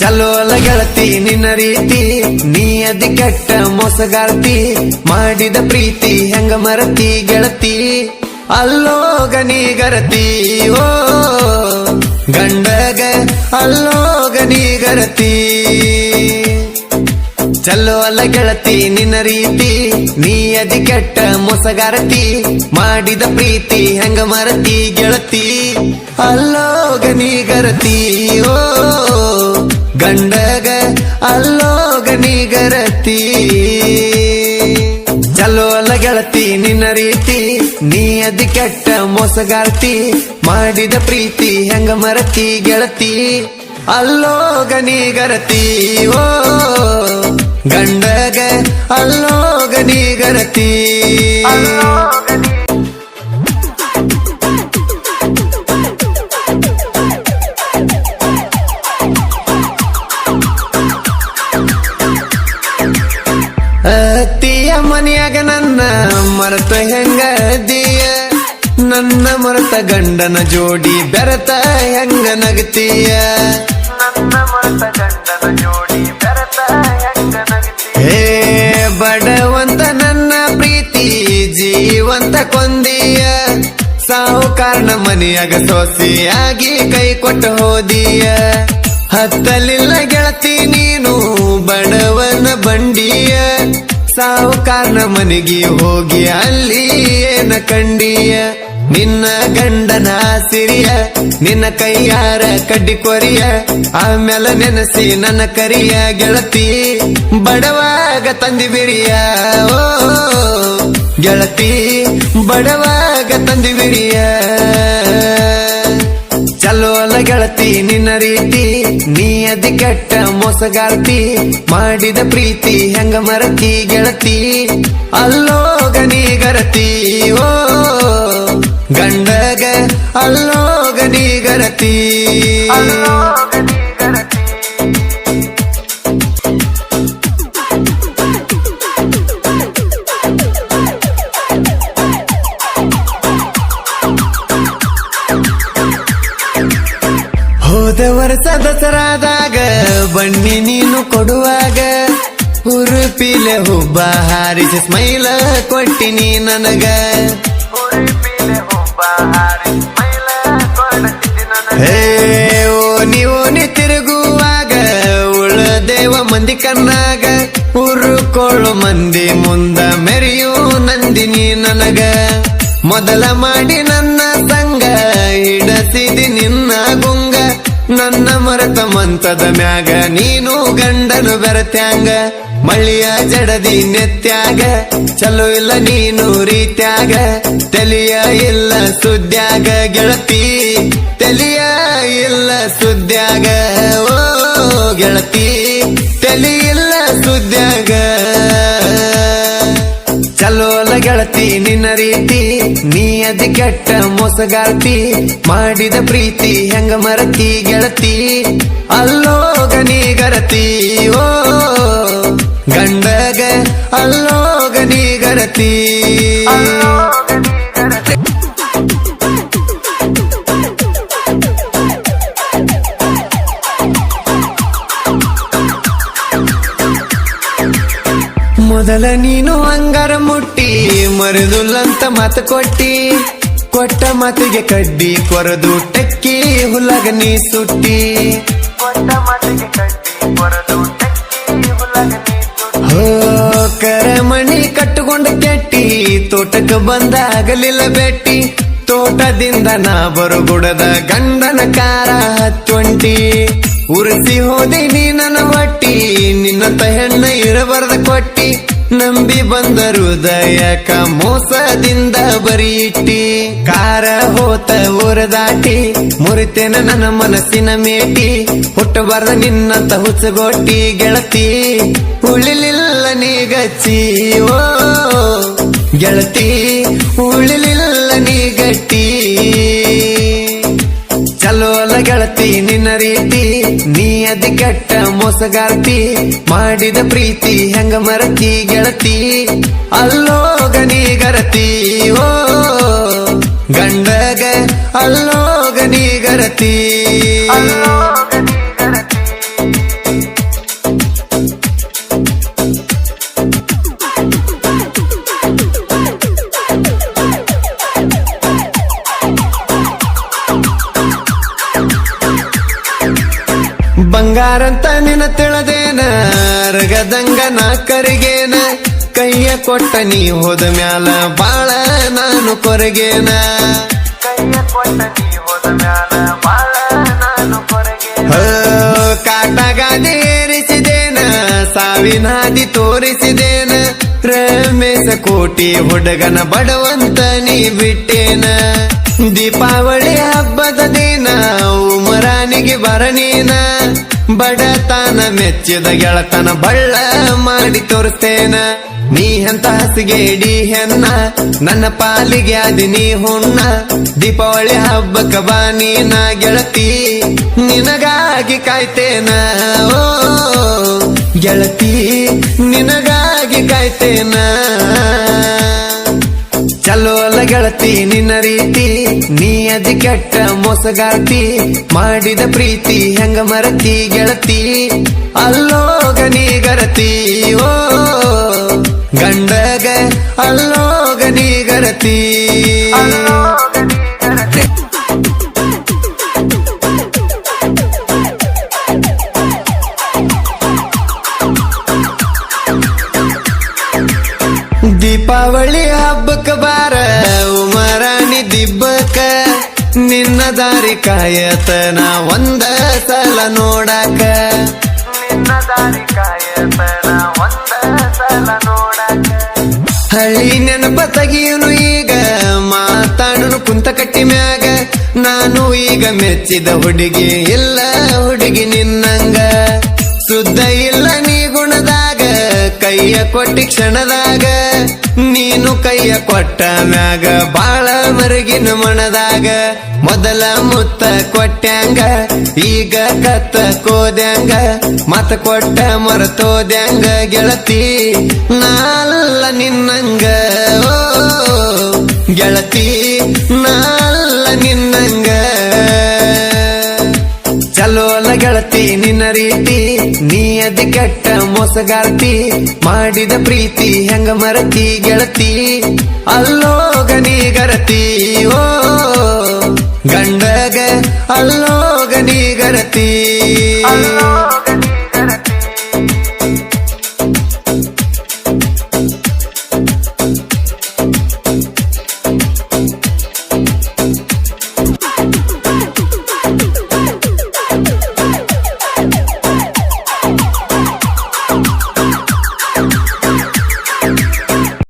ಚಲೋ ಅಲ್ಲ ಗೆಳತಿ ನಿನ್ನ ರೀತಿ, ನೀ ಅದಿ ಕೆಟ್ಟ ಮೋಸಗಾರ್ತಿ, ಮಾಡಿದ ಪ್ರೀತಿ ಹೆಂಗ ಮರತಿ ಗೆಳತಿ, ಅಲ್ಲೋಗ ನೀ ಗರತಿ, ಓ ಗಂಡಗ ಅಲ್ಲೋಗ ನೀ ಗರತಿ. ಚಲೋ ಅಲ್ಲ ಗೆಳತಿ ನಿನ್ನ ರೀತಿ, ನೀ ಅದಿ ಕೆಟ್ಟ ಮೋಸಗಾರತಿ, ಮಾಡಿದ ಪ್ರೀತಿ ಹೆಂಗ ಮರತಿ ಗೆಳತಿ, ಅಲ್ಲೋಗ ನೀ ಗರತಿ, ಓ ಗಂಡಗ ಅಲ್ಲೋಗ ನೀ ಗರತಿ. ಚಲೋ ಅಲ್ಲ ಗೆಳತಿ ನಿನ್ನ ರೀತಿ, ನೀ ಅದಿ ಕೆಟ್ಟ ಮೋಸಗಾರ್ತಿ, ಮಾಡಿದ ಪ್ರೀತಿ ಹೆಂಗ ಮರತಿ ಗೆಳತಿ, ಅಲ್ಲೋಗ ನೀ ಗರತಿ, ಓ ಗಂಡಗ ಅಲ್ಲೋಗ ನೀ ಗರತಿ. ಅತ್ತಿಯ ಮನೆಯಾಗ ನನ್ನ ಮರತ ಹೆಂಗದಿಯ, ನನ್ನ ಮರತ ಗಂಡನ ಜೋಡಿ ಬೆರತ ಹೆಂಗ ನಗತೀಯ, ನನ್ನ ಮರತ ಗಂಡನ ಜೋಡಿ ಬೆರತ ಹೆಂಗ ನಗತೀಯ. ಹೇ ಬಡವಂತ ನನ್ನ ಪ್ರೀತಿ ಜೀವಂತ ಕೊಂದಿಯ, ಸಾಹುಕಾರನ ಮನೆಯಾಗ ಸೊಸೆಯಾಗಿ ಕೈ ಕೊಟ್ಟು ಹೋದಿಯ, ಹತ್ತಲಿಲ್ಲ ಗೆಳತಿ ನೀನು ಬಡವನ ಬಂಡಿಯ, ಸಾಹುಕಾರನ ಮನೆಗೆ ಹೋಗಿ ಅಲ್ಲಿ ಏನ ಕಂಡಿಯ, ನಿನ್ನ ಗಂಡನ ಸಿರಿಯ ನಿನ್ನ ಕೈಯಾರ ಕಡ್ಡಿ ಕೊರಿಯ, ಆಮೇಲೆ ನೆನಸಿ ನನ್ನ ಕರಿಯ ಗೆಳತಿ, ಬಡವಾಗ ತಂದಿ ಬಿಡಿಯ, ಓ ಗೆಳತಿ ಬಡವಾಗ ತಂದಿ ಬಿಡಿಯ. ಚಲೋ ಅಲ್ಲ ಗೆಳತಿ ನಿನ್ನ ರೀತಿ, ನೀ ಅದಿ ಕೆಟ್ಟ ಮೋಸಗಾರ್ತಿ, ಮಾಡಿದ ಪ್ರೀತಿ ಹೆಂಗ ಮರತಿ ಗೆಳತಿ, ಅಲ್ಲೋಗ ನೀ ಗರತಿ, ಓ ಗಂಡಗ ಅಲ್ಲೋಗ ನೀ ಗರತಿ. ಹೋದ ವರ್ಷ ದಸರಾದಾಗ ಬನ್ನಿ ನೀನು ಕೊಡುವಾಗ, ಉರುಪಿಲೆ ಹುಬ್ಬ ಹಾರಿಸಿ ಸ್ಮೈಲ ಕೊಟ್ಟಿನಿ ನನಗ, ಹೇ ಓನಿ ತಿರುಗುವಾಗ ಉಳದೇವ ಮಂದಿ ಕಣ್ಣಾಗ, ಉರುಕೊಳ್ಳು ಮಂದಿ ಮುಂದ ಮೆರೆಯು ನಂದಿನಿ ನನಗ, ಮೊದಲ ಮಾಡಿ ನನ್ನ ಸಂಗ ಹಿಡಸಿದಿ ನಿನ್ನ ಗುಂಗ, ನನ್ನ ಮರತ ಮಂತದ ಮ್ಯಾಗ ನೀನು ಗಂಡನು ಬೆರತ್ಯಾಂಗ, ಮಳ್ಳಿಯ ಜಡದಿ ನೆತ್ಯಾಗ ಚಲೋ ಇಲ್ಲ ನೀನು ರೀತ್ಯಾಗ, ತಲಿಯ ಇಲ್ಲ ಸುದ್ಯಾಗ ಗೆಳತಿ, ತಲಿಯ ಇಲ್ಲ ಸುದ್ಯಾಗ, ಓ ಗೆಳತಿ ತಲಿ ಇಲ್ಲ ಸುದ್ಯಾಗ. ಚಲೋ ಅಲ್ಲ ಗೆಳತಿ ನಿನ್ನ ರೀತಿ, ನೀ ಅದಿ ಕೆಟ್ಟ ಮೋಸಗಾರ್ತಿ, ಮಾಡಿದ ಪ್ರೀತಿ ಹೆಂಗ ಮರತಿ ಗೆಳತಿ, ಅಲ್ಲೋಗ ನೀ ಗರತಿ, ಓ ಗಂಡಗ ಅಲ್ಲೋಗ ನೀ ಗರತಿ. ಮೊದಲ ನೀನು ಅಂಗಾರ ಮುಟ್ಟಿ ಮರೆದುಲ್ಲಂತ ಮಾತು ಕೊಟ್ಟಿ, ಕೊಟ್ಟ ಮಾತಿಗೆ ಕಡ್ಡಿ ಕೊರದು ಟಕ್ಕಿ ಹುಲ್ಲಗ ನೀ ಸುಟ್ಟಿ, ಹೋ ಕರಮಣಿ ಕಟ್ಟುಕೊಂಡ ಕೆಟ್ಟಿ, ತೋಟಕ್ಕೆ ಬಂದಾಗಲಿಲ್ಲ ಬೆಟ್ಟಿ, ತೋಟದಿಂದ ನಾ ಬರುಗುಡದ ಗಂಡನ ಕಾರ ಹತ್ತೊಂಟಿ, ಉರಿಸಿ ಹೋದೆ ನೀ ನನ್ನ ಒಟ್ಟಿ, ನಿನ್ನಂತ ಹೆಣ್ಣ ಇರಬಾರ್ದ ಕೊಟ್ಟಿ, ನಂಬಿ ಬಂದ ಹೃದಯಕ ಮೋಸದಿಂದ ಬರೀ ಇಟ್ಟಿ, ಕಾರ ಹೋತ ಊರ ದಾಟಿ ಮುರಿತೇನ ನನ್ನ ಮನಸ್ಸಿನ ಮೇಟಿ, ಹುಟ್ಟಬಾರ್ದ ನಿನ್ನಂತ ಹುಚ್ಚಗೊಟ್ಟಿ ಗೆಳತಿ, ಉಳಿಲಿಲ್ಲ ನೀ ಗಚ್ಚಿ, ಓ ಗೆಳತಿ ಉಳಿಲಿಲ್ಲ ನೀ ಗಟ್ಟಿ. ಚಲೋ ಅಲ್ಲ ಗೆಳತಿ ನಿನ್ನ ರೀತಿ, ನೀ ಅದಿ ಕೆಟ್ಟ ಮೋಸಗಾರ್ತಿ, ಮಾಡಿದ ಪ್ರೀತಿ ಹೆಂಗ ಮರತಿ ಗೆಳತಿ, ಅಲ್ಲೋಗ ನೀ ಗರತಿ, ಓ ಗಂಡಗ ಅಲ್ಲೋಗ ನೀ ಗರತಿ. ಬಂಗಾರಂತ ನಿನ ತಿಳದೇನ ರಗದಂಗ ನಾ ಕರಿಗೇನ ಕೈಯ ಕೊಟ್ಟ ನೀ ಹೋದ ಮ್ಯಾಲ ಬಾಳ ನಾನು ಕೊರಗೇನ ಕೈಯ ಕೊಟ್ಟ ನೀ ಹೋದ ಮ್ಯಾಲ ಬಾಳ ನಾನು ಕೊರಗೇನ ಕಾಟಗಾದಿ ಏರಿಸಿದೇನ ಸಾವಿನ ಹಾದಿ ತೋರಿಸಿದೇನ ರಮೇಶ ಕೋಟಿ ಹುಡುಗನ ಬಡವಂತ ನೀ ಬಿಟ್ಟೇನ ದೀಪಾವಳಿ ಹಬ್ಬದ ದಿನ ಉಮರಾನಿಗೆ ಬರನೀನ ಬಡತನ ಮೆಚ್ಚಿದ ಗೆಳತನ ಬಳ್ಳ ಮಾಡಿ ತೋರಿಸ್ತೇನ ನೀ ಎಂತ ಹಸಿಗೇಡಿ ಹೆನ್ನ ನನ್ನ ಪಾಲಿಗೆ ಅದಿ ನೀ ಹುಣ್ಣ ದೀಪಾವಳಿ ಹಬ್ಬಕ್ಕ ಬಾ ನೀನ ಗೆಳತಿ ನಿನಗಾಗಿ ಕಾಯ್ತೇನ ಓ ಗೆಳತಿ ನಿನಗಾಗಿ ಕಾಯ್ತೇನ ಚಲೋ ಅಲ್ಲ ಗೆಳತಿ ನಿನ್ನ ರೀತಿ ನೀ ಅದಿ ಕೆಟ್ಟ ಮೋಸಗಾರ್ತಿ ಮಾಡಿದ ಪ್ರೀತಿ ಹೆಂಗ ಮರತಿ ಗೆಳತಿ ಅಲ್ಲೋಗ ನೀ ಗರತಿ ಓ ಗಂಡಗ ಅಲ್ಲೋಗ ನೀ ಗರತಿ ದೀಪಾವಳಿ ಹಬ್ಬಕ್ಕ ಬಾರ ಉಮರಾಣಿ ದಿಬ್ಬಕ್ಕ ನಿನ್ನ ದಾರಿ ಕಾಯತನ ಒಂದ ಸಲ ನೋಡಾಕ ನಿನ್ನ ದಾರಿ ಕಾಯತನ ಒಂದ ಸಲ ನೋಡಾಕ ಹಳ್ಳಿ ನೆನಪ ತೆಗಿಯುನು ಈಗ ಮಾತಾಡುನು ಕುಂತ ಕಟ್ಟಿ ಮ್ಯಾಗ ನಾನು ಈಗ ಮೆಚ್ಚಿದ ಹುಡುಗಿ ಇಲ್ಲ ಹುಡುಗಿ ನಿನ್ನಂಗ ಸುದ್ದ ಇಲ್ಲ ನೀ ಗುಣದಾಗ ಕೈಯ ಕೊಟ್ಟಿ ಕ್ಷಣದಾಗ ನೀನು ಕೈಯ ಕೊಟ್ಟ ಮ್ಯಾಗ ಬಾಳ ಮರಗಿನ ಮಣದಾಗ ಮೊದಲ ಮುತ್ತ ಕೊಟ್ಟ್ಯಾಂಗ ಈಗ ಕತ್ತ ಕೋದ್ಯಾಂಗ ಮತ ಕೊಟ್ಟ ಮರತೋದ್ಯಾಂಗ ಗೆಳತಿ ನಾಲ್ಲ ನಿನ್ನಂಗ ಓ ಗೆಳತಿ ನಾಲ್ಲ ನಿನ್ನಂಗ ಚಲೋ ಅಲ್ಲ ಗೆಳತಿ ನಿನ್ನ ರೀತಿ ನೀ ಅದಿ ಕೆಟ್ಟ ಮೋಸಗಾರ್ತಿ ಮಾಡಿದ ಪ್ರೀತಿ ಹೆಂಗ ಮರತಿ ಗೆಳತಿ ಅಲ್ಲೋಗ ನೀ ಗರತಿ ಓ ಗಂಡಗ ಅಲ್ಲೋಗ ನೀ ಗರತಿ